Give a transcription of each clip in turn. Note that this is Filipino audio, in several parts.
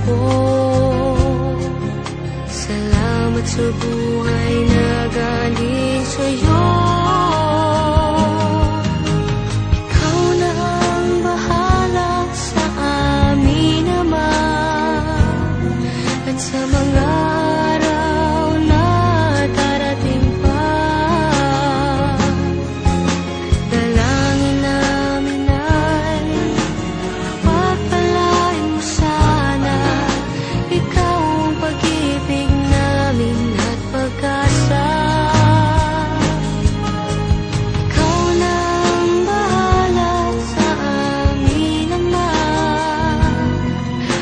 po. Salamat sa buhay na galing sa'yo. Ikaw na ang bahala sa amin naman, at sa mga araw na darating pa. Dalangin namin ay pagpalain mo sana ikaw ang pag-ibig namin at pag-asa. Ikaw na ang bahala sa amin naman,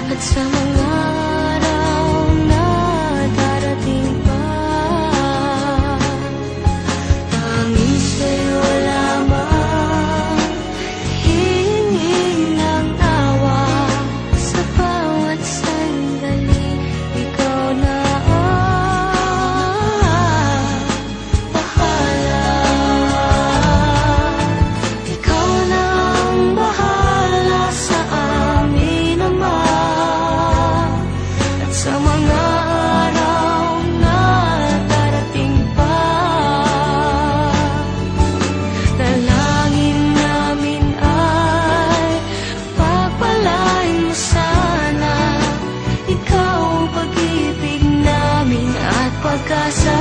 at sa mga araw na darating pa. Tanging sa'yo lamang hihingin ng awa, sa bawat sandali ikaw na ang bahala. Ikaw na ang bahala sa amin naman, at sa mga araw na darating pa. Dalangin namin ay pagpalain mo sana ikaw ang pag-ibig namin at pag-asa.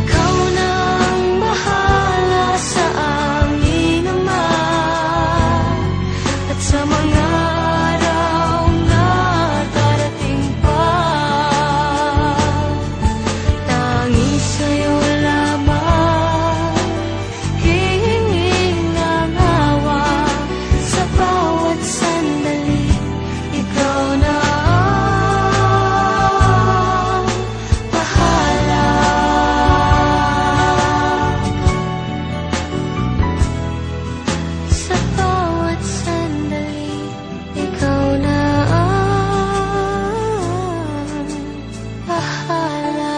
Ikaw na ang bahala sa amin naman, at sa mga araw na darating pa. Tanging sa'yo lamang hihingin ng awa, sa bawat sandali ikaw na ang bahala. Sa bawat sandali ikaw na ang bahala.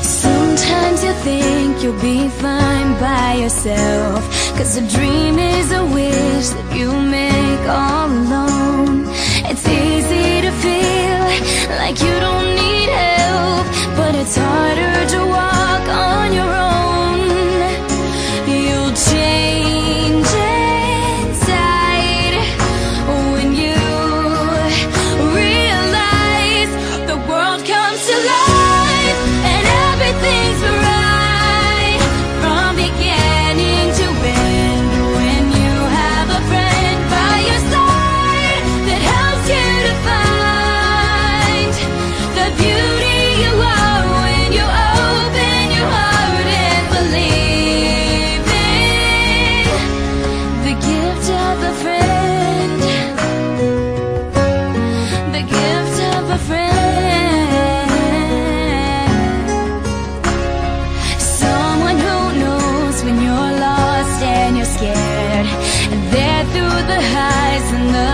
Sometimes you think you'll be fine by yourself, 'cause a dream is a wish that you make all alone. It's easy to feel like you don't need help, but it's harder to walk on your own. You'll change inside when you realize the world comes to life and everything's right from beginning to end. When you have a friend by your side that helps you to find the beauty you are when you open your heart and believe in the gift of a friend. The gift of a friend. Someone who knows when you're lost and you're scared, and they're through the highs and the